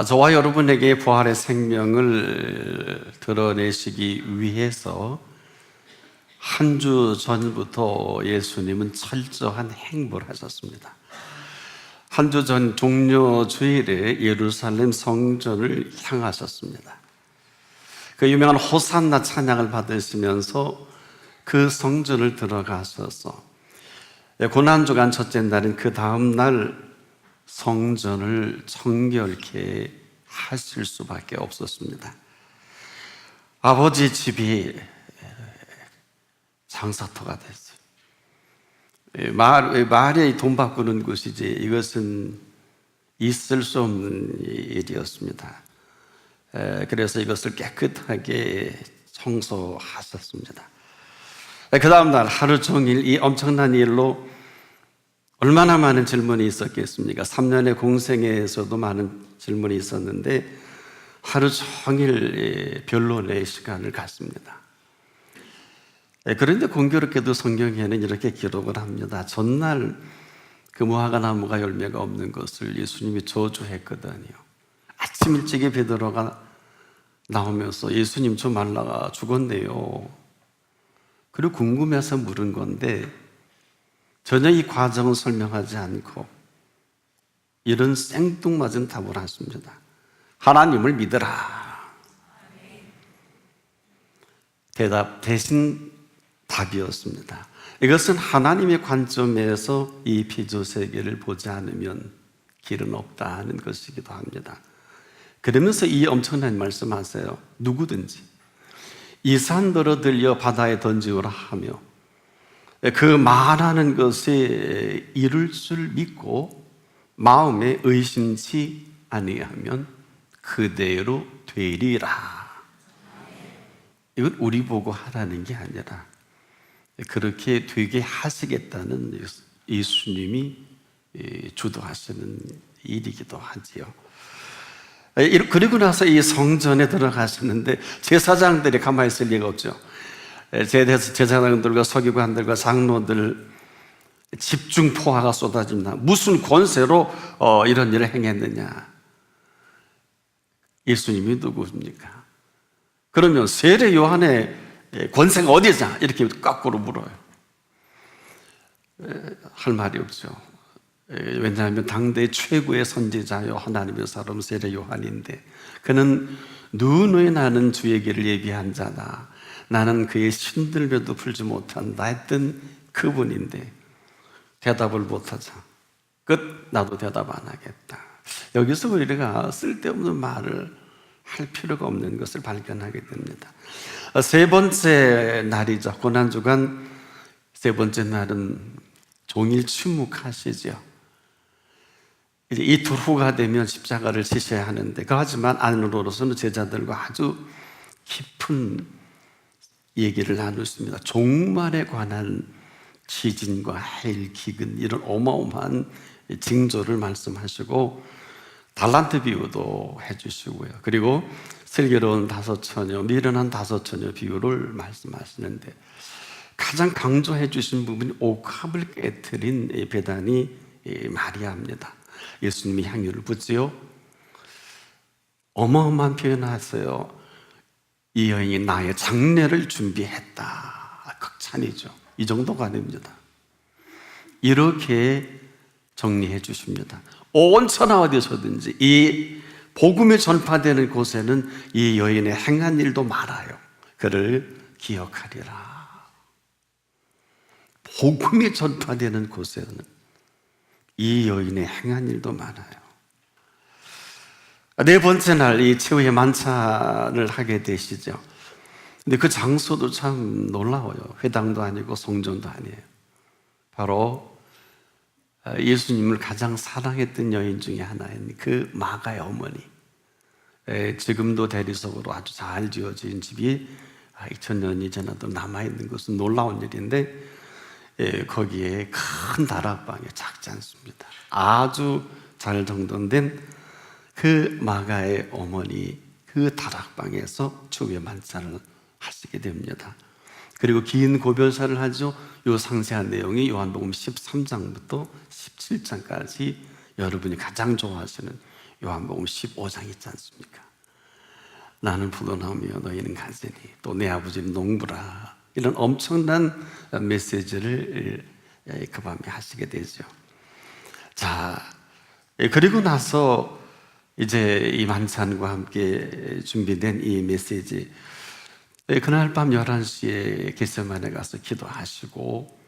저와 여러분에게 부활의 생명을 드러내시기 위해서 한 주 전부터 예수님은 철저한 행보를 하셨습니다. 한 주 전 종려 주일에 예루살렘 성전을 향하셨습니다. 그 유명한 호산나 찬양을 받으시면서 그 성전을 들어가셔서 고난주간 첫째 날인 그 다음 날 성전을 정결케 하실 수밖에 없었습니다. 아버지 집이 장사터가 됐어요. 말이 돈 바꾸는 곳이지 이것은 있을 수 없는 일이었습니다. 그래서 이것을 깨끗하게 청소하셨습니다. 그 다음 날 하루 종일 이 엄청난 일로 얼마나 많은 질문이 있었겠습니까? 3년의 공생에서도 많은 질문이 있었는데 하루 종일 변론의 시간을 갖습니다. 그런데 공교롭게도 성경에는 이렇게 기록을 합니다. 전날 그 무화과 나무가 열매가 없는 것을 예수님이 저주했거든요. 아침 일찍에 베드로가 나오면서 예수님 저 말라가 죽었네요. 그리고 궁금해서 물은 건데 전혀 이 과정을 설명하지 않고 이런 생뚱맞은 답을 하십니다. 하나님을 믿어라. 대답 대신 답이었습니다. 이것은 하나님의 관점에서 이 피조세계를 보지 않으면 길은 없다 하는 것이기도 합니다. 그러면서 이 엄청난 말씀하세요. 누구든지 이 산더러 들려 바다에 던지오라 하며 그 말하는 것에 이룰 줄 믿고 마음에 의심치 아니하면 그대로 되리라. 이건 우리 보고 하라는 게 아니라 그렇게 되게 하시겠다는 예수님이 주도하시는 일이기도 하지요. 그리고 나서 이 성전에 들어가시는데 제사장들이 가만히 있을 리가 없죠. 제사장들과 서기관들과 장로들 집중 포화가 쏟아집니다. 무슨 권세로 이런 일을 행했느냐? 예수님이 누구십니까? 그러면 세례 요한의 권세가 어디냐? 이렇게 거꾸로 물어요. 할 말이 없죠. 왜냐하면 당대 최고의 선지자요 하나님의 사람 세례 요한인데 그는 누누이 나는 주의 길을 예비한 자다. 나는 그의 신들매도 풀지 못한다 했던 그분인데 대답을 못하자. 끝. 나도 대답 안 하겠다. 여기서 우리가 쓸데없는 말을 할 필요가 없는 것을 발견하게 됩니다. 세 번째 날이죠. 고난주간 세 번째 날은 종일 침묵하시죠. 이제 이틀 후가 되면 십자가를 지셔야 하는데 하지만 안으로서는 제자들과 아주 깊은 얘기를 나눴습니다. 종말에 관한 지진과 해일, 기근 이런 어마어마한 징조를 말씀하시고 달란트 비유도 해주시고요. 그리고 슬기로운 5처녀, 미련한 5처녀 비유를 말씀하시는데 가장 강조해 주신 부분이 옥합을 깨트린 베다니 마리아입니다. 예수님이 향유를 붓지요. 어마어마한 표현하세요. 이 여인이 나의 장례를 준비했다. 극찬이죠. 이 정도가 아닙니다. 이렇게 정리해 주십니다. 온 천하 어디서든지 이 복음이 전파되는 곳에는 이 여인의 행한 일도 많아요. 그를 기억하리라. 복음이 전파되는 곳에는 이 여인의 행한 일도 많아요. 네 번째 날 이 최후의 만찬을 하게 되시죠. 근데 그 장소도 참 놀라워요. 회당도 아니고 성전도 아니에요. 바로 예수님을 가장 사랑했던 여인 중에 하나인 그 마가의 어머니. 지금도 대리석으로 아주 잘 지어진 집이 2000년이 지나도 남아있는 것은 놀라운 일인데 거기에 큰 다락방에 작지 않습니다. 아주 잘 정돈된 그 마가의 어머니 그 다락방에서 주의 만찬을 하시게 됩니다. 그리고 긴 고별사를 하죠. 이 상세한 내용이 요한복음 13장부터 17장까지 여러분이 가장 좋아하시는 요한복음 15장 있지 않습니까? 나는 포도나무며 너희는 가지니 또 내 아버지는 농부라. 이런 엄청난 메시지를 그 밤에 하시게 되죠. 자, 그리고 나서 이제 이 만찬과 함께 준비된 이 메시지, 그날 밤 11시에 겟세마네 가서 기도하시고,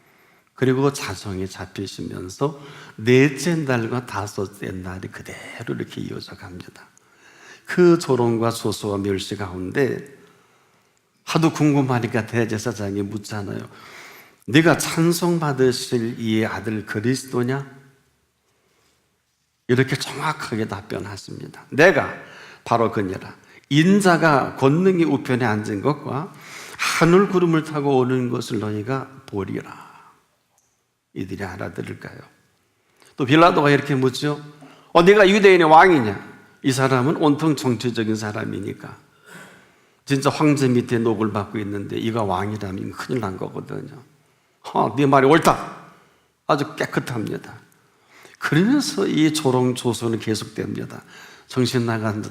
그리고 자정에 잡히시면서 넷째 날과 다섯째 날이 그대로 이렇게 이어져 갑니다. 그 조롱과 소소와 멸시 가운데 하도 궁금하니까 대제사장이 묻잖아요. 네가 찬송받으실 이의 아들 그리스도냐? 이렇게 정확하게 답변하십니다. 내가 바로 그니라. 인자가 권능의 우편에 앉은 것과 하늘 구름을 타고 오는 것을 너희가 보리라. 이들이 알아들을까요? 또 빌라도가 이렇게 묻죠. 네가 유대인의 왕이냐? 이 사람은 온통 정치적인 사람이니까 진짜 황제 밑에 녹을 받고 있는데 이가 왕이라면 큰일 난 거거든요. 네 말이 옳다. 아주 깨끗합니다. 그러면서 이 조롱조소는 계속됩니다. 정신 나간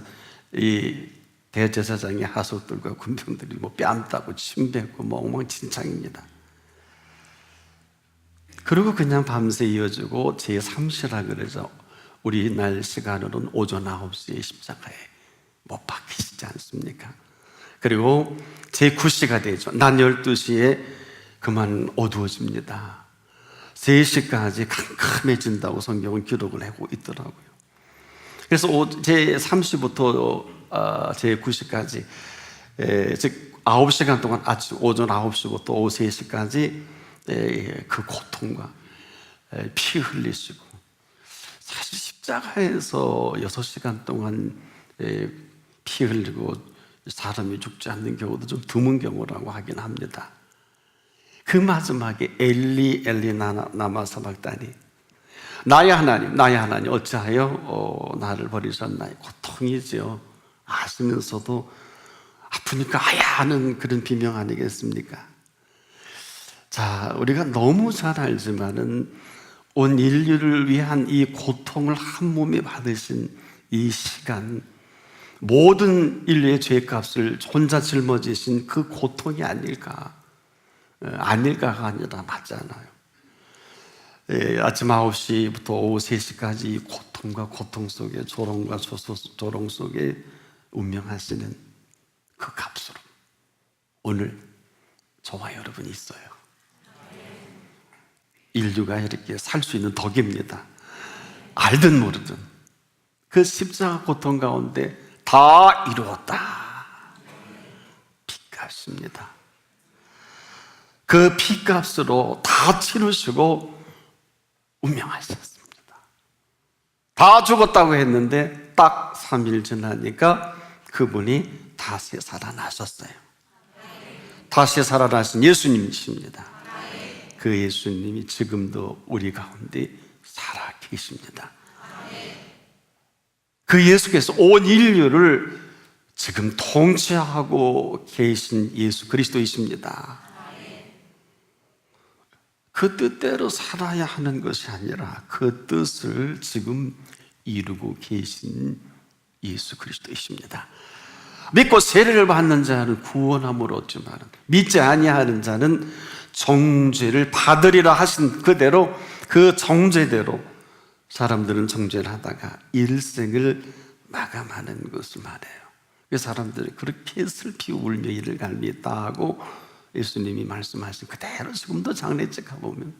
이 대제사장의 하속들과 군병들이 뺨 따고 침 뱉고 엉망진창입니다. 그리고 그냥 밤새 이어지고 제3시라 그러죠. 우리날 시간으로는 오전 9시에 십자가에 못 박히시지 않습니까? 그리고 제9시가 되죠. 낮 12시에 그만 어두워집니다. 3시까지 캄캄해진다고 성경은 기록을 하고 있더라고요. 그래서 제3시부터 제9시까지 즉 9시간 동안 아침 오전 9시부터 오후 3시까지 그 고통과 피 흘리시고, 사실 십자가에서 6시간 동안 피 흘리고 사람이 죽지 않는 경우도 좀 드문 경우라고 하긴 합니다. 그 마지막에 엘리 엘리 나마 사박다니, 나의 하나님 어찌하여 나를 버리셨나요? 고통이죠. 아시면서도 아프니까 아야 하는 그런 비명 아니겠습니까? 자, 우리가 너무 잘 알지만은 온 인류를 위한 이 고통을 한 몸에 받으신 이 시간, 모든 인류의 죄값을 혼자 짊어지신 그 고통이 아닐까가 아니라 맞잖아요. 아침 9시부터 오후 3시까지 이 고통과 고통 속에, 조롱과 조롱 속에 운명하시는 그 값으로 오늘 저와 여러분이 있어요. 인류가 이렇게 살 수 있는 덕입니다. 알든 모르든 그 십자가 고통 가운데 다 이루었다. 핏값입니다. 그 핏값으로 다 치르시고 운명하셨습니다. 다 죽었다고 했는데 딱 3일 지나니까 그분이 다시 살아나셨어요. 다시 살아나신 예수님이십니다. 그 예수님이 지금도 우리 가운데 살아 계십니다. 그 예수께서 온 인류를 지금 통치하고 계신 예수 그리스도이십니다. 그 뜻대로 살아야 하는 것이 아니라 그 뜻을 지금 이루고 계신 예수 그리스도이십니다. 믿고 세례를 받는 자는 구원함을 얻지만 믿지 아니하는 자는 정죄를 받으리라 하신 그대로, 그 정죄대로 사람들은 정죄를 하다가 일생을 마감하는 것을 말해요. 그 사람들이 그렇게 슬피 울며 이를 갈미했다 하고 예수님이 말씀하신 그대로 지금도 장례집 가보면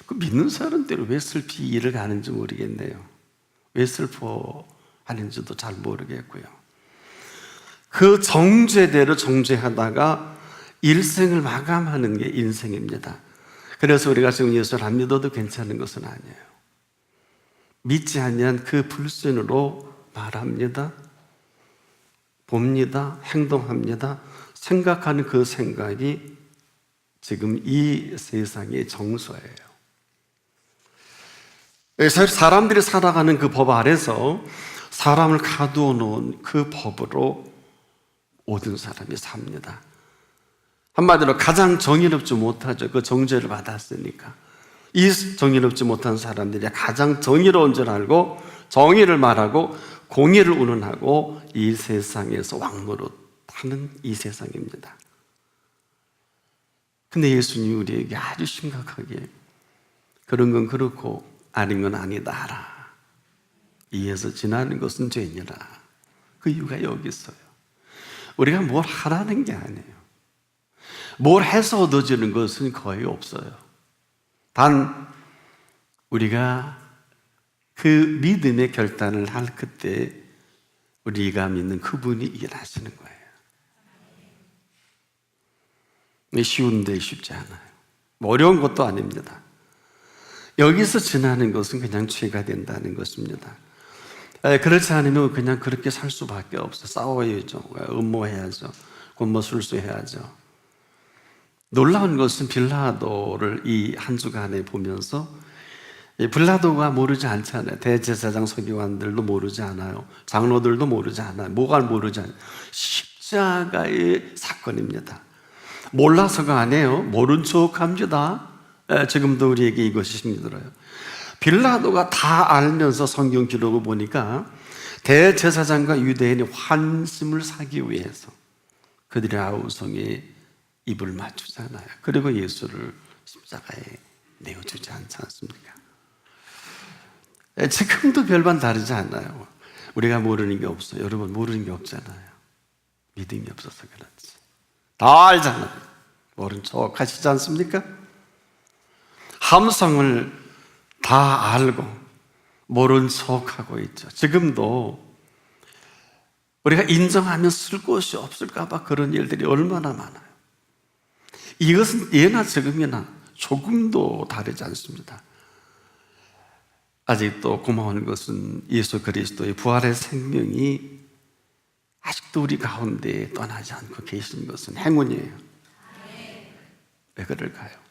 그 믿는 사람들이 왜 슬피 이를 가는지 모르겠네요. 왜 슬퍼하는지도 잘 모르겠고요. 그 정죄대로 정죄하다가 일생을 마감하는 게 인생입니다. 그래서 우리가 지금 예수를 안 믿어도 괜찮은 것은 아니에요. 믿지 않으면 그 불신으로 말합니다, 봅니다, 행동합니다. 생각하는 그 생각이 지금 이 세상의 정서예요. 사람들이 살아가는 그 법 아래서 사람을 가두어 놓은 그 법으로 모든 사람이 삽니다. 한마디로 가장 정의롭지 못하죠. 그 정죄를 받았으니까. 이 정의롭지 못한 사람들이 가장 정의로운 줄 알고 정의를 말하고 공의를 운운하고 이 세상에서 왕노릇하는 이 세상입니다. 근데 예수님이 우리에게 아주 심각하게 그런 건 그렇고 아닌 건 아니다라. 이에서 지나는 것은 죄니라. 그 이유가 여기 있어요. 우리가 뭘 하라는 게 아니에요. 뭘 해서 얻어지는 것은 거의 없어요. 단 우리가 그 믿음의 결단을 할 그때 우리가 믿는 그분이 일하시는 거예요. 쉬운데 쉽지 않아요. 어려운 것도 아닙니다. 여기서 지나는 것은 그냥 죄가 된다는 것입니다. 그렇지 않으면 그냥 그렇게 살 수밖에 없어요. 싸워야죠. 음모해야죠. 권모술수해야죠. 놀라운 것은 빌라도를 이 한 주간에 보면서 빌라도가 모르지 않잖아요. 대제사장 서기관들도 모르지 않아요. 장로들도 모르지 않아요. 뭐가 모르지 않아요. 십자가의 사건입니다. 몰라서가 아니에요. 모른 척 합니다. 지금도 우리에게 이것이 힘들어요. 빌라도가 다 알면서 성경 기록을 보니까 대제사장과 유대인이 환심을 사기 위해서 그들의 아우성에 입을 맞추잖아요. 그리고 예수를 십자가에 내어주지 않지 않습니까? 지금도 별반 다르지 않아요. 우리가 모르는 게 없어요. 여러분 모르는 게 없잖아요. 믿음이 없어서 그렇지. 다 알잖아요. 모른 척 하시지 않습니까? 함성을 다 알고 모른 척하고 있죠. 지금도 우리가 인정하면 쓸 곳이 없을까 봐 그런 일들이 얼마나 많아요. 이것은 예나 지금이나 조금도 다르지 않습니다. 아직도 고마운 것은 예수 그리스도의 부활의 생명이 아직도 우리 가운데 떠나지 않고 계신 것은 행운이에요. 왜 그럴까요?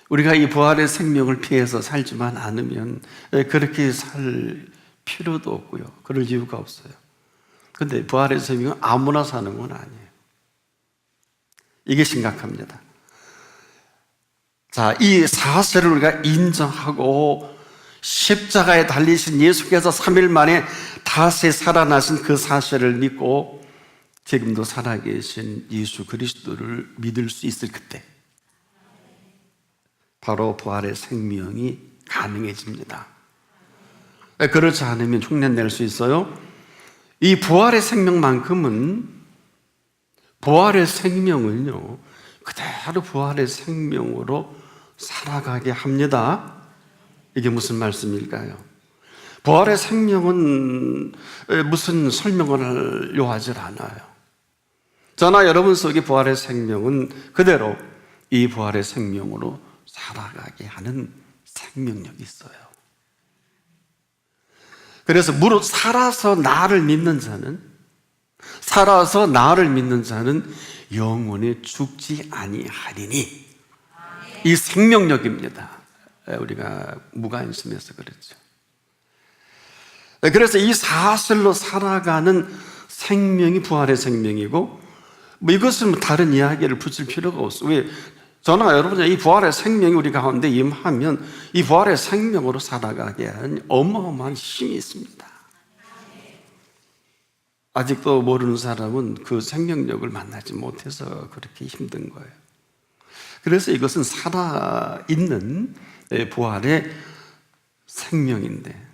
우리가 이 부활의 생명을 피해서 살지만 않으면 그렇게 살 필요도 없고요. 그럴 이유가 없어요. 근데 부활의 생명은 아무나 사는 건 아니에요. 이게 심각합니다. 자, 이 사실을 우리가 인정하고 십자가에 달리신 예수께서 3일 만에 다시 살아나신 그 사실을 믿고 지금도 살아계신 예수 그리스도를 믿을 수 있을 그때 바로 부활의 생명이 가능해집니다. 그렇지 않으면 흉내낼 수 있어요? 이 부활의 생명만큼은 부활의 생명은요 그대로 부활의 생명으로 살아가게 합니다. 이게 무슨 말씀일까요? 부활의 생명은 무슨 설명을 요하지 않아요. 저나 여러분 속에 부활의 생명은 그대로 이 부활의 생명으로 살아가게 하는 생명력이 있어요. 그래서 무릇 살아서 나를 믿는 자는 영원히 죽지 아니하리니 이 생명력입니다. 우리가 무관심해서 그렇죠. 그래서 이 사실로 살아가는 생명이 부활의 생명이고 이것은 다른 이야기를 붙일 필요가 없어요. 왜? 저나 여러분 이 부활의 생명이 우리 가운데 임하면 이 부활의 생명으로 살아가게 하는 어마어마한 힘이 있습니다. 아직도 모르는 사람은 그 생명력을 만나지 못해서 그렇게 힘든 거예요. 그래서 이것은 살아있는 부활의 생명인데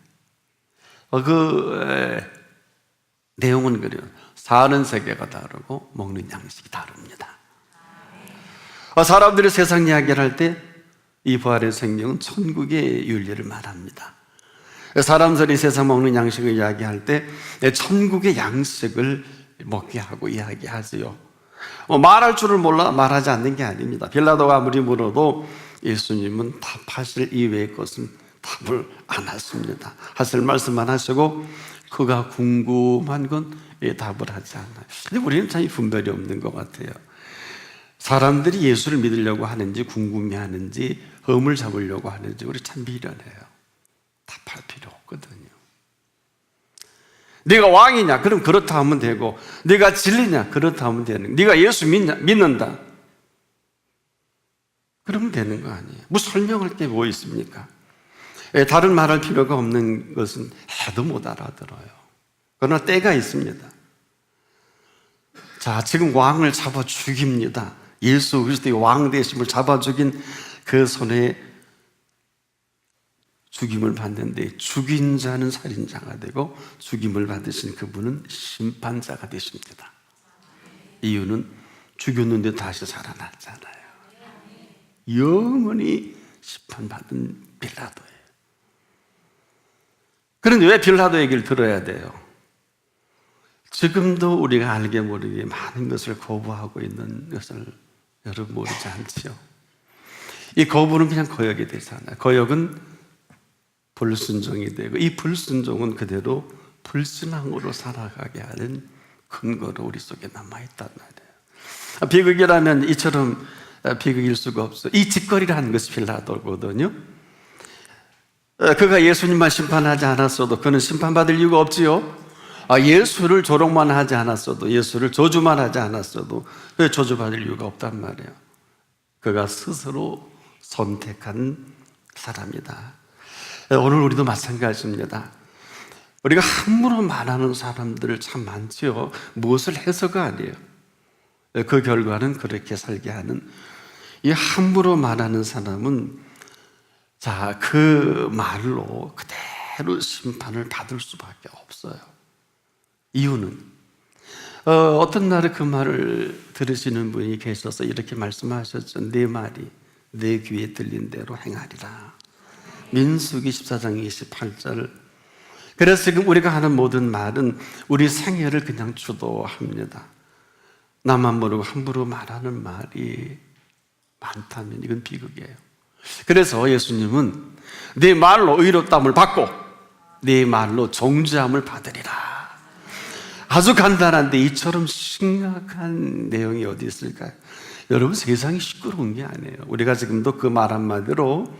그 내용은 그래요. 사는 세계가 다르고 먹는 양식이 다릅니다. 사람들이 세상 이야기를 할 때 이 부활의 생명은 천국의 윤리를 말합니다. 사람들이 세상 먹는 양식을 이야기할 때 천국의 양식을 먹게 하고 이야기하지요. 말할 줄을 몰라 말하지 않는 게 아닙니다. 빌라도가 아무리 물어도 예수님은 답하실 이외의 것은 답을 안 하십니다. 하실 말씀만 하시고 그가 궁금한 건 답을 하지 않아요. 근데 우리는 참 분별이 없는 것 같아요. 사람들이 예수를 믿으려고 하는지 궁금해하는지 흠을 잡으려고 하는지 우리 참 미련해요. 답할 필요 없거든요. 네가 왕이냐? 그럼 그렇다 하면 되고 네가 진리냐? 그렇다 하면 되는 네가 예수 믿는다? 그러면 되는 거 아니에요. 뭐 설명할 게 뭐 있습니까? 다른 말할 필요가 없는 것은 해도 못 알아들어요. 그러나 때가 있습니다. 자, 지금 왕을 잡아 죽입니다. 예수 그리스도의 왕 되심을 잡아 죽인 그 손에 죽임을 받는데, 죽인 자는 살인자가 되고 죽임을 받으신 그분은 심판자가 되십니다. 이유는 죽였는데 다시 살아났잖아요. 영원히 심판받은 빌라도예요. 그런데 왜 빌라도 얘기를 들어야 돼요? 지금도 우리가 알게 모르게 많은 것을 거부하고 있는 것을 여러분 모르지 않지요? 이 거부는 그냥 거역이 되잖아요. 거역은 불순종이 되고, 이 불순종은 그대로 불신앙으로 살아가게 하는 근거로 우리 속에 남아있단 말이에요. 비극이라면 이처럼 비극일 수가 없어요. 이 짓거리를 한 것이 빌라도거든요. 그가 예수님만 심판하지 않았어도 그는 심판받을 이유가 없지요. 예수를 조롱만 하지 않았어도, 예수를 저주만 하지 않았어도 왜 저주받을 이유가 없단 말이에요. 그가 스스로 선택한 사람이다. 오늘 우리도 마찬가지입니다. 우리가 함부로 말하는 사람들 참 많지요. 무엇을 해서가 아니에요. 그 결과는 그렇게 살게 하는, 이 함부로 말하는 사람은 자, 그 말로 그대로 심판을 받을 수밖에 없어요. 이유는 어떤 날에 그 말을 들으시는 분이 계셔서 이렇게 말씀하셨죠. 내 말이 내 귀에 들린 대로 행하리라. 민수기 14장 28절. 그래서 지금 우리가 하는 모든 말은 우리 생애를 그냥 주도합니다. 나만 모르고 함부로 말하는 말이 많다면 이건 비극이에요. 그래서 예수님은 네 말로 의롭다함을 받고 네 말로 정죄함을 받으리라. 아주 간단한데 이처럼 심각한 내용이 어디 있을까요? 여러분, 세상이 시끄러운 게 아니에요. 우리가 지금도 그 말 한마디로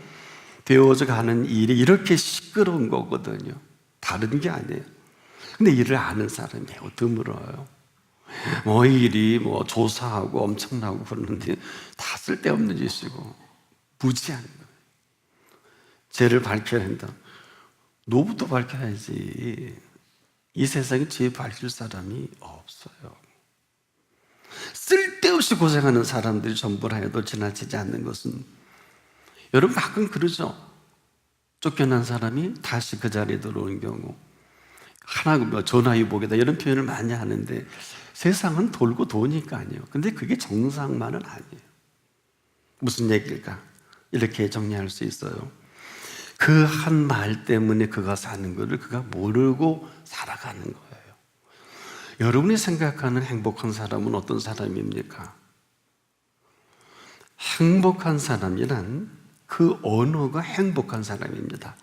되어져 가는 일이 이렇게 시끄러운 거거든요. 다른 게 아니에요. 근데 일을 아는 사람이 매우 드물어요. 이 일이 조사하고 엄청나고 그러는데 다 쓸데없는 짓이고 무지한 거예요. 죄를 밝혀야 한다. 너부터 밝혀야지. 이 세상에 죄 밝힐 사람이 없어요. 쓸데없이 고생하는 사람들이 전부라 해도 지나치지 않는 것은, 여러분 가끔 그러죠. 쫓겨난 사람이 다시 그 자리에 들어오는 경우, 하나 전화위복이다 이런 표현을 많이 하는데 세상은 돌고 도니까 아니에요. 근데 그게 정상만은 아니에요. 무슨 얘기일까? 이렇게 정리할 수 있어요. 그 한 말 때문에 그가 사는 것을 그가 모르고 살아가는 거예요. 여러분이 생각하는 행복한 사람은 어떤 사람입니까? 행복한 사람이란 그 언어가 행복한 사람입니다.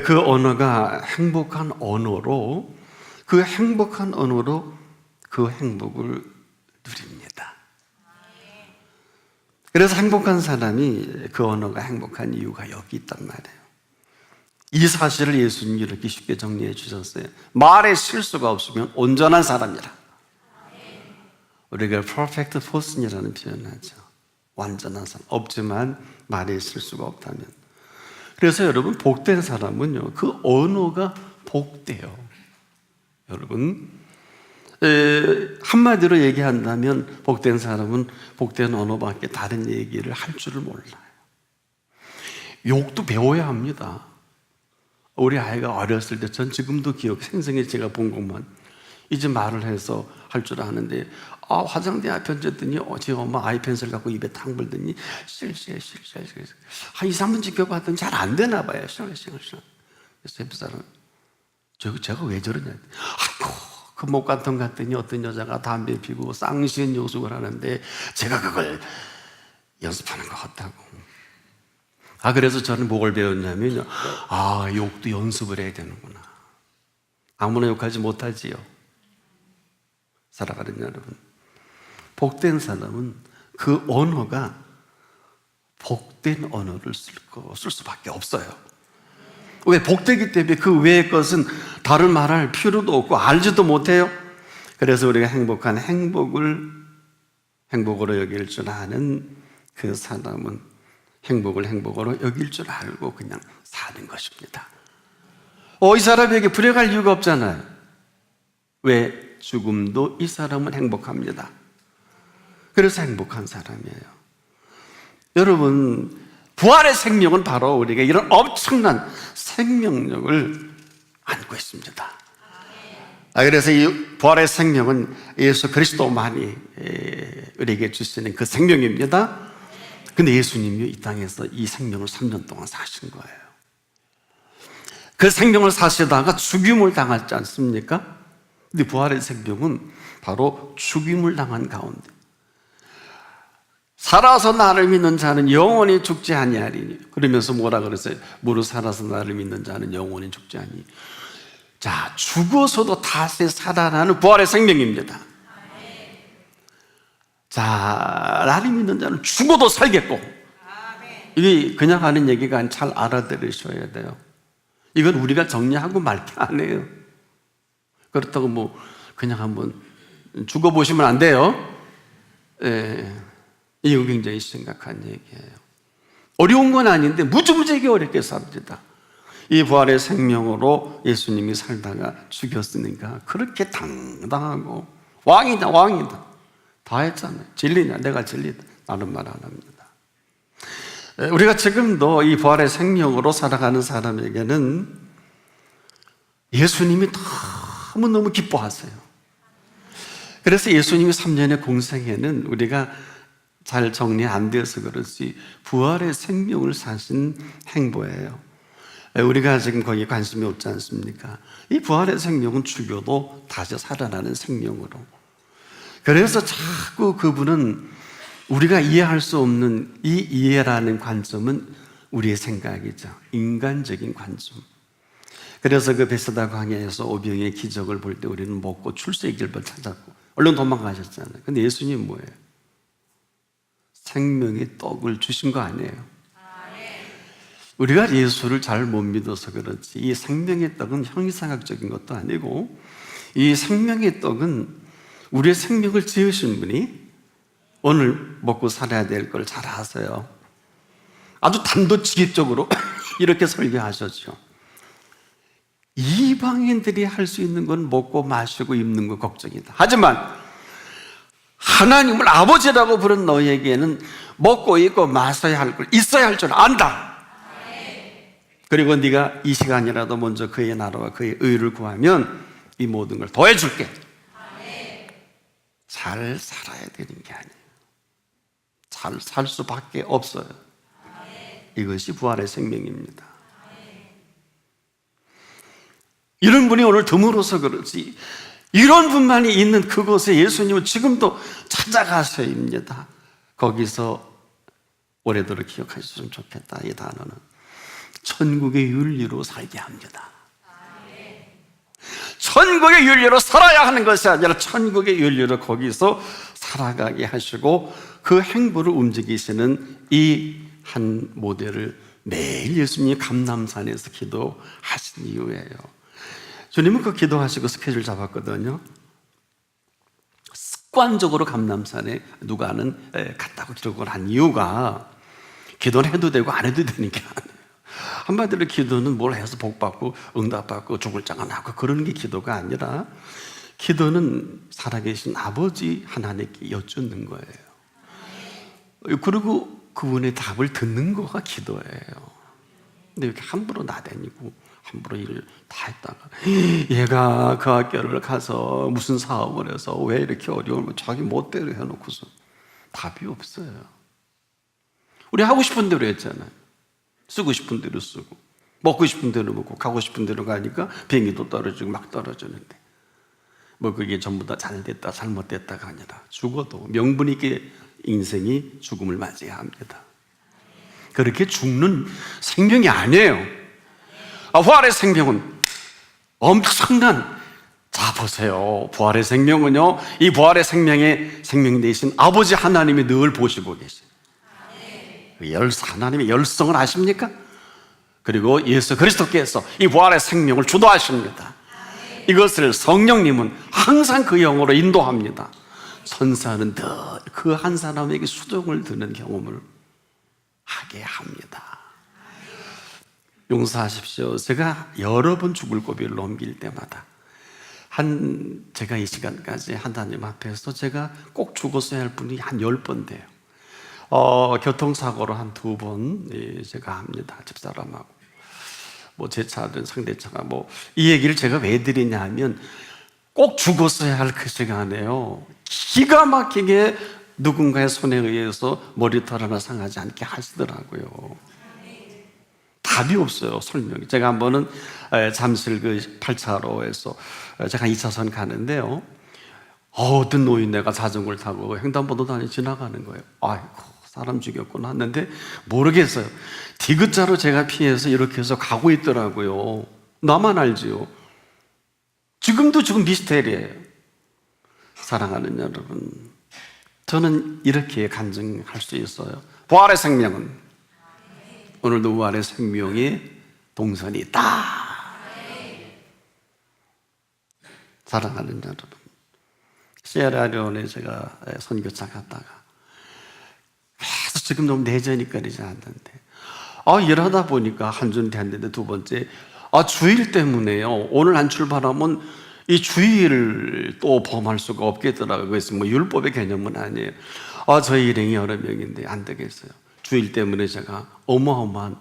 그 언어가 행복한 언어로, 그 행복한 언어로 그 행복을 누립니다. 그래서 행복한 사람이 그 언어가 행복한 이유가 여기 있단 말이에요. 이 사실을 예수님이 이렇게 쉽게 정리해 주셨어요. 말에 실수가 없으면 온전한 사람이라. 우리가 perfect person이라는 표현을 하죠. 완전한 사람. 없지만 말에 실수가 없다면. 그래서 여러분, 복된 사람은요, 그 언어가 복돼요. 여러분, 한마디로 얘기한다면 복된 사람은 복된 언어밖에 다른 얘기를 할 줄을 몰라요. 욕도 배워야 합니다. 우리 아이가 어렸을 때, 전 지금도 생생히 제가 본 것만 이제 말을 해서 할 줄 아는데, 화장대 앞에 앉았더니 제 엄마 아이펜슬 갖고 입에 탕 불더니 실실 한 2, 3분 지켜봤더니 잘 안 되나 봐요. 그래서 옆 사람, 제가 왜 저러냐. 아이고, 그 목간통 갔더니 어떤 여자가 담배 피고 쌍시은 요술을 하는데 제가 그걸 연습하는 것 같다고. 그래서 저는 뭘 배웠냐면, 욕도 연습을 해야 되는구나. 아무나 욕하지 못하지요. 살아가는 여러분, 복된 사람은 그 언어가 복된 언어를 쓸 수밖에 없어요. 왜? 복되기 때문에 그 외의 것은 다른 말할 필요도 없고 알지도 못해요. 그래서 우리가 행복한 행복으로 여길 줄 아는 그 사람은 행복을 행복으로 여길 줄 알고 그냥 사는 것입니다. 이 사람에게 불행할 이유가 없잖아요. 왜? 죽음도 이 사람은 행복합니다. 그래서 행복한 사람이에요. 여러분, 부활의 생명은 바로 우리가 이런 엄청난 생명력을 안고 있습니다. 그래서 이 부활의 생명은 예수 그리스도만이 우리에게 주시는 그 생명입니다. 근데 예수님이 이 땅에서 이 생명을 3년 동안 사신 거예요. 그 생명을 사시다가 죽임을 당하지 않습니까? 근데 부활의 생명은 바로 죽임을 당한 가운데 살아서 나를 믿는 자는 영원히 죽지 아니하리니, 그러면서 뭐라 그랬어요? 무릇 살아서 나를 믿는 자는 영원히 죽지 아니하리니. 자, 죽어서도 다시 살아나는 부활의 생명입니다. 자, 나를 믿는 자는 죽어도 살겠고, 이게 그냥 하는 얘기가 아니라 잘 알아들으셔야 돼요. 이건 우리가 정리하고 말 게 아니에요. 그렇다고 뭐 그냥 한번 죽어보시면 안 돼요. 이거 굉장히 심각한 얘기예요. 어려운 건 아닌데 무지무지하게 어렵게 삽니다. 이 부활의 생명으로 예수님이 살다가 죽였으니까 그렇게 당당하고 왕이다 왕이다 다 했잖아요. 진리냐? 내가 진리다. 나는 말 안 합니다. 우리가 지금도 이 부활의 생명으로 살아가는 사람에게는 예수님이 너무너무 기뻐하세요. 그래서 예수님이 3년의 공생에는 우리가 잘 정리 안 되어서 그렇지 부활의 생명을 사신 행보예요. 우리가 지금 거기에 관심이 없지 않습니까? 이 부활의 생명은 죽여도 다시 살아나는 생명으로. 그래서 자꾸 그분은 우리가 이해할 수 없는 이 이해라는 관점은 우리의 생각이죠. 인간적인 관점. 그래서 그 베세다 광야에서 오병이의 기적을 볼 때 우리는 먹고 출세의 길을 찾았고 얼른 도망가셨잖아요. 근데 예수님은 뭐예요? 생명의 떡을 주신 거 아니에요? 우리가 예수를 잘 못 믿어서 그렇지 이 생명의 떡은 형이상학적인 것도 아니고 이 생명의 떡은 우리의 생명을 지으신 분이 오늘 먹고 살아야 될 걸 잘 아세요. 아주 단도직입적으로 이렇게 설교하셨죠. 이방인들이 할 수 있는 건 먹고 마시고 입는 거 걱정이다. 하지만 하나님을 아버지라고 부른 너에게는 먹고 입고 마셔야 할 걸 있어야 할 줄 안다. 그리고 네가 이 시간이라도 먼저 그의 나라와 그의 의를 구하면 이 모든 걸 더해줄게. 잘 살아야 되는 게 아니에요. 잘 살 수밖에 없어요. 이것이 부활의 생명입니다. 이런 분이 오늘 드물어서 그렇지 이런 분만이 있는 그곳에 예수님은 지금도 찾아가셔입니다. 거기서 오래도록 기억하셨으면 좋겠다. 이 단어는 천국의 윤리로 살게 합니다. 천국의 윤리로 살아야 하는 것이 아니라 천국의 윤리로 거기서 살아가게 하시고 그 행보를 움직이시는 이 한 모델을 매일 예수님이 감람산에서 기도하신 이유예요. 주님은 그 기도하시고 스케줄 잡았거든요. 습관적으로 감람산에 누가는 갔다고 기록을 한 이유가 기도는 해도 되고 안 해도 되는 게 아니에요. 한마디로 기도는 뭘 해서 복받고 응답받고 죽을 장가 나고 그런 게 기도가 아니라 기도는 살아계신 아버지 하나님께 여쭙는 거예요. 그리고 그분의 답을 듣는 거가 기도예요. 근데 이렇게 함부로 나대니고 함부로 일을 다 했다가 얘가 그 학교를 가서 무슨 사업을 해서 왜 이렇게 어려움을 자기 멋대로 해놓고서 답이 없어요. 우리 하고 싶은 대로 했잖아요. 쓰고 싶은 대로 쓰고 먹고 싶은 대로 먹고 가고 싶은 대로 가니까 비행기도 떨어지고 막 떨어지는데 뭐 그게 전부 다 잘됐다 잘못됐다가 아니라 죽어도 명분 있게 인생이 죽음을 맞이해야 합니다. 그렇게 죽는 생명이 아니에요. 부활의 생명은 엄청난, 자 보세요. 부활의 생명은요, 이 부활의 생명의 생명 되신 아버지 하나님이 늘 보시고 계세요. 하나님의 열성을 아십니까? 그리고 예수 그리스도께서 이 부활의 생명을 주도하십니다. 이것을 성령님은 항상 그 영으로 인도합니다. 천사는 늘 그 한 사람에게 수종을 드는 경험을 하게 합니다. 용서하십시오. 제가 여러 번 죽을 고비를 넘길 때마다 제가 이 시간까지 하나님 앞에서 제가 꼭 죽었어야 할 분이 한 10번 돼요. 교통사고로 한 2번 제가 합니다. 집사람하고. 제 차든 상대차가 이 얘기를 제가 왜 드리냐 하면 꼭 죽었어야 할 그 시간에요. 기가 막히게 누군가의 손에 의해서 머리털 하나 상하지 않게 하시더라고요. 답이 없어요, 설명이. 제가 한 번은 잠실 그 8차로에서 제가 2차선 가는데요. 어떤 노인네가 자전거를 타고 횡단보도단에 지나가는 거예요. 아이고, 사람 죽였구나 했는데 모르겠어요. 디귿자로 제가 피해서 이렇게 해서 가고 있더라고요. 나만 알지요. 지금 미스테리예요. 사랑하는 여러분, 저는 이렇게 간증할 수 있어요. 부활의 생명은 오늘도 부활의 생명의 동선이 있다. 사랑하는 여러분, 시에라리온에 제가 선교차 갔다가 계속 지금 너무 내전이 끊이지 않는데 일하다 보니까 한 주는 됐는데 두 번째 주일 때문에요. 오늘 안 출발하면 이 주일을 또 범할 수가 없겠더라고요. 그래서 율법의 개념은 아니에요. 저희 일행이 여러 명인데 안 되겠어요. 주일 때문에 제가 어마어마한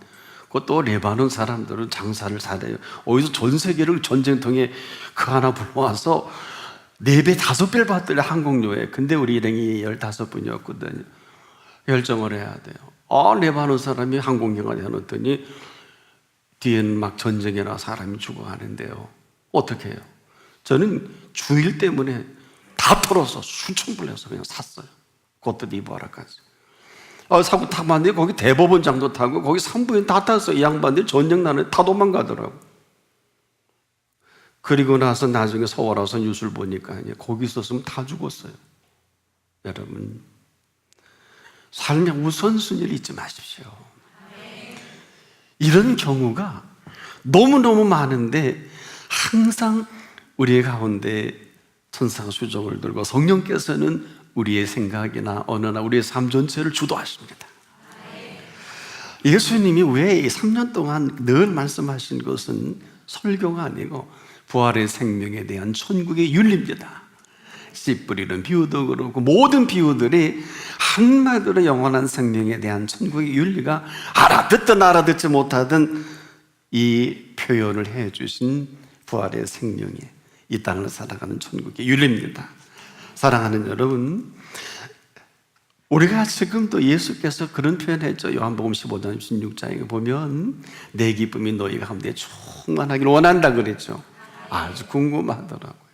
또 레바논 사람들은 장사를 잘해요. 어디서 전 세계를 전쟁통에 그 하나 불러와서 4배, 5배를 받더래, 항공료에. 근데 우리 일행이 15분이었거든요. 결정을 해야 돼요. 레바논 사람이 항공기관에 해놓더니 뒤에는 막 전쟁이나 사람이 죽어가는데요. 어떻게 해요? 저는 주일 때문에 다 털어서 수천 불 내서 그냥 샀어요. 그것도 리브아라까지. 사고 타고 왔는데 거기 대법원장도 타고 거기 산부인 다 탔어요. 이 양반들이 전쟁 나는데 다 도망가더라고. 그리고 나서 나중에 서울 와서 뉴스를 보니까 거기 있었으면 다 죽었어요. 여러분, 삶의 우선순위를 잊지 마십시오. 이런 경우가 너무너무 많은데 항상 우리 가운데 천사가 수종을 들고 성령께서는 우리의 생각이나 언어나 우리의 삶 전체를 주도하십니다. 예수님이 왜 3년 동안 늘 말씀하신 것은 설교가 아니고 부활의 생명에 대한 천국의 윤리입니다. 씨 뿌리는 비유도 그렇고 모든 비유들이 한마디로 영원한 생명에 대한 천국의 윤리가 알아듣든 알아듣지 못하든 이 표현을 해주신 부활의 생명이 이 땅을 살아가는 천국의 윤리입니다. 사랑하는 여러분, 우리가 지금도 예수께서 그런 표현했죠. 요한복음 15장 16장에 보면 내 기쁨이 너희 가운데 충만하기를 원한다 그랬죠. 아주 궁금하더라고요.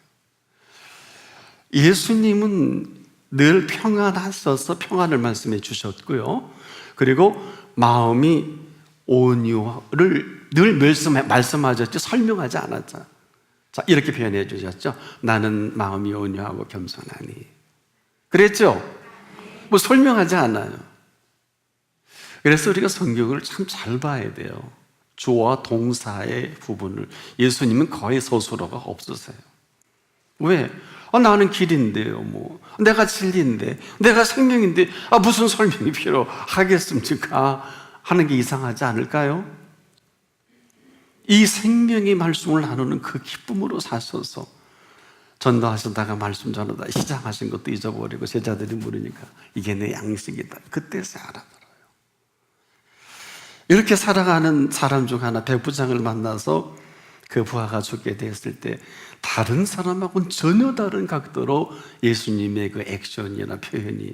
예수님은 늘 평안하셔서 평안을 말씀해 주셨고요. 그리고 마음이 온유를 늘 말씀하셨지 설명하지 않았죠. 자, 이렇게 표현해 주셨죠. 나는 마음이 온유하고 겸손하니. 그랬죠? 설명하지 않아요. 그래서 우리가 성경을 참 잘 봐야 돼요. 주어와 동사의 부분을. 예수님은 거의 서술어가 없으세요. 왜? 나는 길인데요, 내가 진리인데, 내가 생명인데, 무슨 설명이 필요하겠습니까? 하는 게 이상하지 않을까요? 이 생명의 말씀을 나누는 그 기쁨으로 사셔서 전도하시다가 말씀 전하다 시작하신 것도 잊어버리고 제자들이 물으니까 이게 내 양식이다. 그때서 알아들어요. 이렇게 살아가는 사람 중 하나 백부장을 만나서 그 부하가 죽게 됐을 때 다른 사람하고는 전혀 다른 각도로 예수님의 그 액션이나 표현이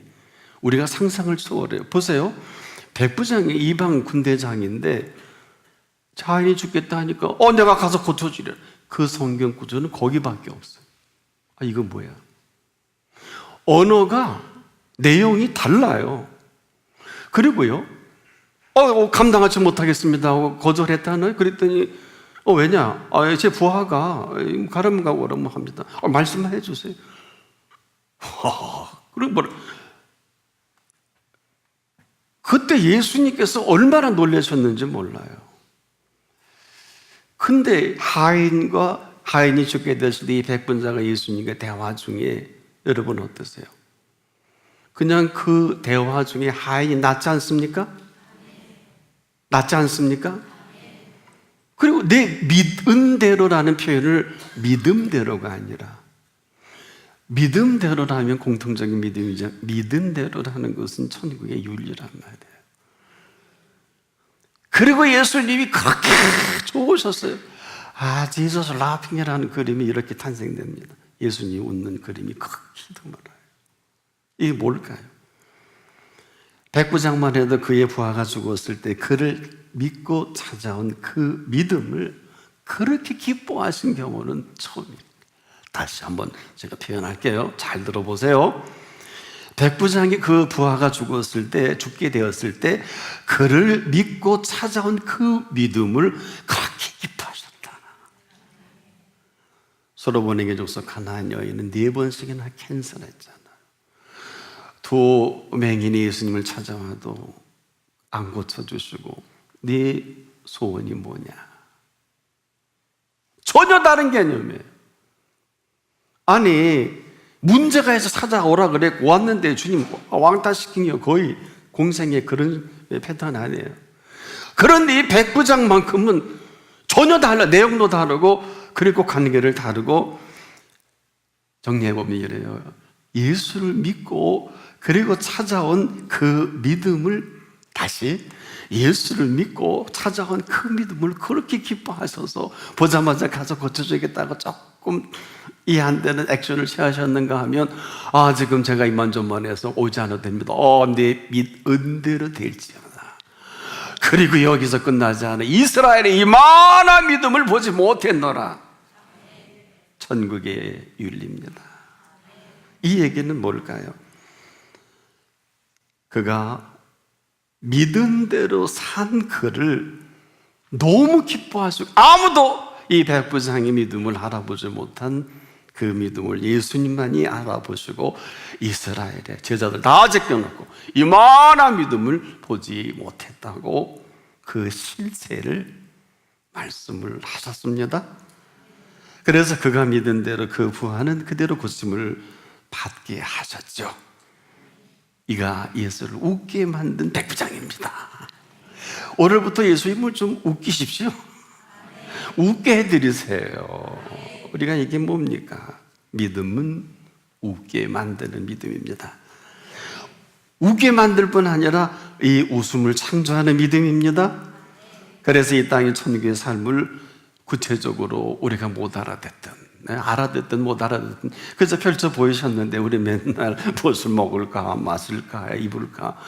우리가 상상을 초월해요. 보세요. 백부장이 이방 군대장인데 자인이 죽겠다 하니까 내가 가서 고쳐주려. 그 성경 구조는 거기밖에 없어요. 이건 뭐야? 언어가 내용이 달라요. 그리고요 감당하지 못하겠습니다 하고 거절했다는. 그랬더니 왜냐? 제 부하가 가라면 가고 오라면 합니다. 말씀해 주세요. 그럼 그때 예수님께서 얼마나 놀라셨는지 몰라요. 근데 하인이 죽게 됐을 때 이 백분자가 예수님과 대화 중에 여러분 어떠세요? 그냥 그 대화 중에 하인이 낫지 않습니까? 낫지 않습니까? 그리고 내 믿은대로라는 표현을 믿음대로가 아니라, 믿음대로라면 공통적인 믿음이죠. 믿음대로라는 것은 천국의 윤리란 말이에요. 그리고 예수님이 그렇게 좋으셨어요. Jesus laughing이라는 그림이 이렇게 탄생됩니다. 예수님이 웃는 그림이 크기도 말아요. 이게 뭘까요? 백부장만 해도 그의 부하가 죽었을 때 그를 믿고 찾아온 그 믿음을 그렇게 기뻐하신 경우는 처음입니다. 다시 한번 제가 표현할게요. 잘 들어보세요. 백부장이 그 부하가 죽게 되었을 때 그를 믿고 찾아온 그 믿음을 그렇게 기뻐하셨다. 솔로몬에게 족속 가나안 여인은 4번씩이나 캔슬했잖아요. 두 맹인이 예수님을 찾아와도 안 고쳐주시고 네 소원이 뭐냐? 전혀 다른 개념이에요. 아니, 문제가 해서 찾아오라 그랬고 왔는데 주님 왕따시킨 게 거의 공생의 그런 패턴 아니에요. 그런데 이 백부장만큼은 전혀 달라. 내용도 다르고 그리고 관계를 다르고. 정리해보면 이래요. 예수를 믿고 그리고 찾아온 그 믿음을, 다시 예수를 믿고 찾아온 그 믿음을 그렇게 기뻐하셔서 보자마자 가서 고쳐주겠다고 조금 이해 안 되는 액션을 취하셨는가 하면, 지금 제가 이만저만해서 오지 않아도 됩니다. 내 믿은 대로 될지어다. 그리고 여기서 끝나지 않아. 이스라엘의 이만한 믿음을 보지 못했노라. 천국의 윤리입니다. 이 얘기는 뭘까요? 그가 믿은 대로 산 그를 너무 기뻐하시고, 아무도 이 백부장의 믿음을 알아보지 못한 그 믿음을 예수님만이 알아보시고 이스라엘의 제자들 다 제껴놓고 이만한 믿음을 보지 못했다고 그 실체를 말씀을 하셨습니다. 그래서 그가 믿은 대로 그 부하는 그대로 고침을 받게 하셨죠. 이가 예수를 웃게 만든 백부장입니다. 오늘부터 예수님을 좀 웃기십시오. 웃게 해드리세요. 우리가 이게 뭡니까? 믿음은 웃게 만드는 믿음입니다. 웃게 만들 뿐 아니라 이 웃음을 창조하는 믿음입니다. 그래서 이 땅의 천국의 삶을 구체적으로 우리가 못 알아듣던, 알아듣든 못 알아듣든 그래서 펼쳐 보이셨는데 우리 맨날 무엇을 먹을까, 마실까, 입을까,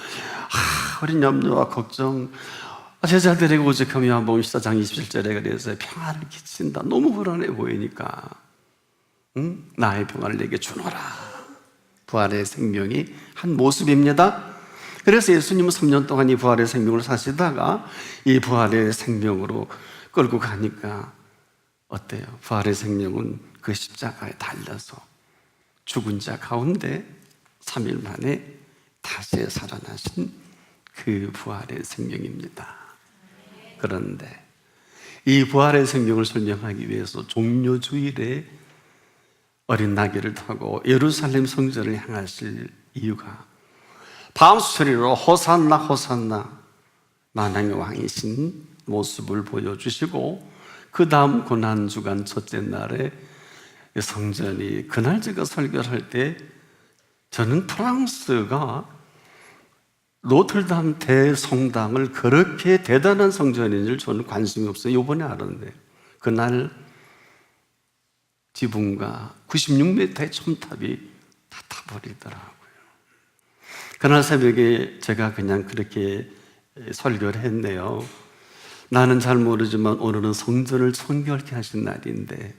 우리 염려와 걱정. 제자들에게 오직 요한복음 14장 27절에 그래서 평안을 끼친다. 너무 불안해 보이니까 나의 평안을 내게 주노라. 부활의 생명이 한 모습입니다. 그래서 예수님은 3년 동안 이 부활의 생명을 사시다가 이 부활의 생명으로 끌고 가니까 어때요? 부활의 생명은 그 십자가에 달려서 죽은 자 가운데 3일 만에 다시 살아나신 그 부활의 생명입니다. 그런데 이 부활의 생명을 설명하기 위해서 종료주일에 어린 나귀를 타고 예루살렘 성전을 향하실 이유가 밤수리로 호산나 호산나 만왕의 왕이신 모습을 보여주시고, 그 다음 고난주간 첫째 날에 성전이, 그날 제가 설교를 할 때 저는 프랑스가 노틀담 대성당을 그렇게 대단한 성전인 줄 저는 관심이 없어요. 이번에 알았는데 그날 지붕과 96m의 첨탑이 다 타버리더라고요. 그날 새벽에 제가 그냥 그렇게 설교를 했네요. 나는 잘 모르지만 오늘은 성전을 청결케 하신 날인데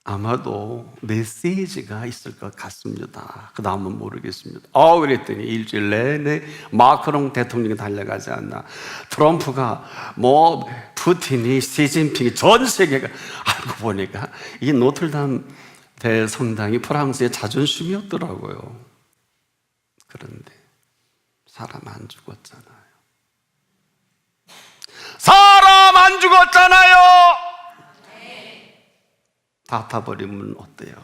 아마도 메시지가 있을 것 같습니다. 그 다음은 모르겠습니다. 그랬더니 일주일 내내 마크롱 대통령이 달려가지 않나, 트럼프가 푸틴이, 시진핑이, 전 세계가, 알고 보니까 이 노틀담 대성당이 프랑스의 자존심이었더라고요. 그런데 사람 안 죽었잖아요. 사람 안 죽었잖아요. 다 타버리면 어때요?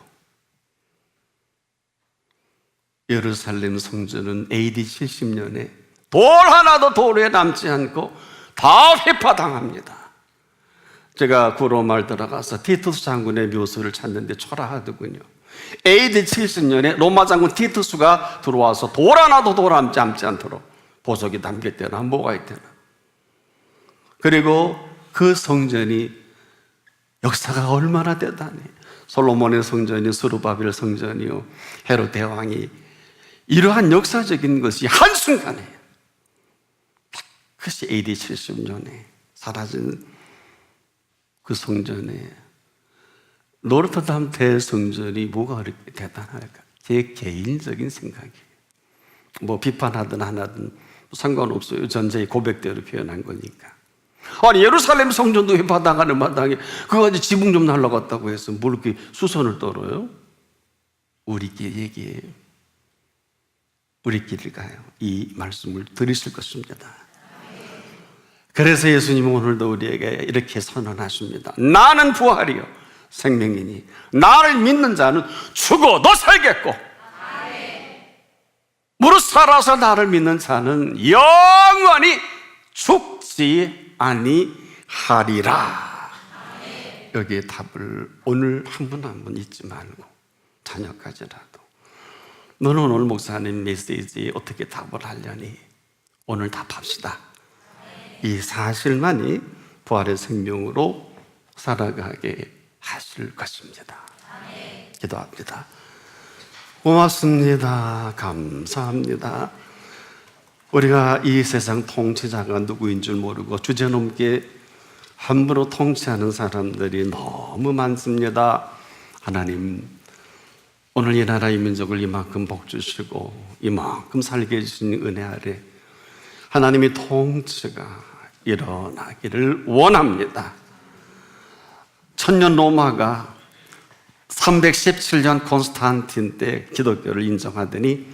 예루살렘 성전은 AD 70년에 돌 하나도 도로에 남지 않고 다 회파당합니다. 제가 구로마을 들어가서 티투스 장군의 묘소를 찾는데 초라하더군요. AD 70년에 로마 장군 티투스가 들어와서 돌 하나도 남지 않도록 보석이 담겼대나 뭐가 있대나. 그리고 그 성전이 역사가 얼마나 대단해. 솔로몬의 성전이 스루바벨 성전이요, 헤롯 대왕이 이러한 역사적인 것이 한순간에 그것이 AD 70년에 사라진 그 성전에 노르트담 대성전이 뭐가 그렇게 대단할까? 제 개인적인 생각이에요. 뭐 비판하든 안 하든 상관없어요. 전제의 고백대로 표현한 거니까. 아니 예루살렘 성전도 회파당하는 마당에 그거 가지고 지붕 좀 날라갔다고 해서 뭘 이렇게 수선을 떨어요? 우리끼리 얘기해요. 우리끼리 가요. 이 말씀을 들으실 것입니다. 그래서 예수님은 오늘도 우리에게 이렇게 선언하십니다. 나는 부활이요 생명이니 나를 믿는 자는 죽어도 살겠고 무릇 살아서 나를 믿는 자는 영원히 죽지 아니하리라. 여기에 답을 오늘 한 분 한 분 잊지 말고 자녀까지라도 너는 오늘 목사님 메시지에 어떻게 답을 하려니 오늘 답합시다. 이 사실만이 부활의 생명으로 살아가게 하실 것입니다. 기도합니다. 고맙습니다. 감사합니다. 우리가 이 세상 통치자가 누구인 줄 모르고 주제넘게 함부로 통치하는 사람들이 너무 많습니다. 하나님, 오늘 이 나라의 민족을 이만큼 복 주시고 이만큼 살게 해주신 은혜 아래 하나님의 통치가 일어나기를 원합니다. 천년 로마가 317년 콘스탄틴 때 기독교를 인정하더니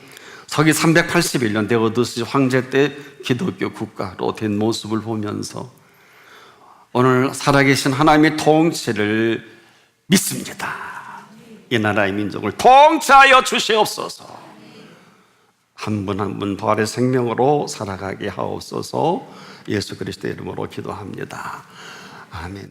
서기 381년 데오도스 황제 때 기독교 국가로 된 모습을 보면서 오늘 살아계신 하나님의 통치를 믿습니다. 이 나라의 민족을 통치하여 주시옵소서. 한 분 한 분 부활의 생명으로 살아가게 하옵소서. 예수 그리스도의 이름으로 기도합니다. 아멘.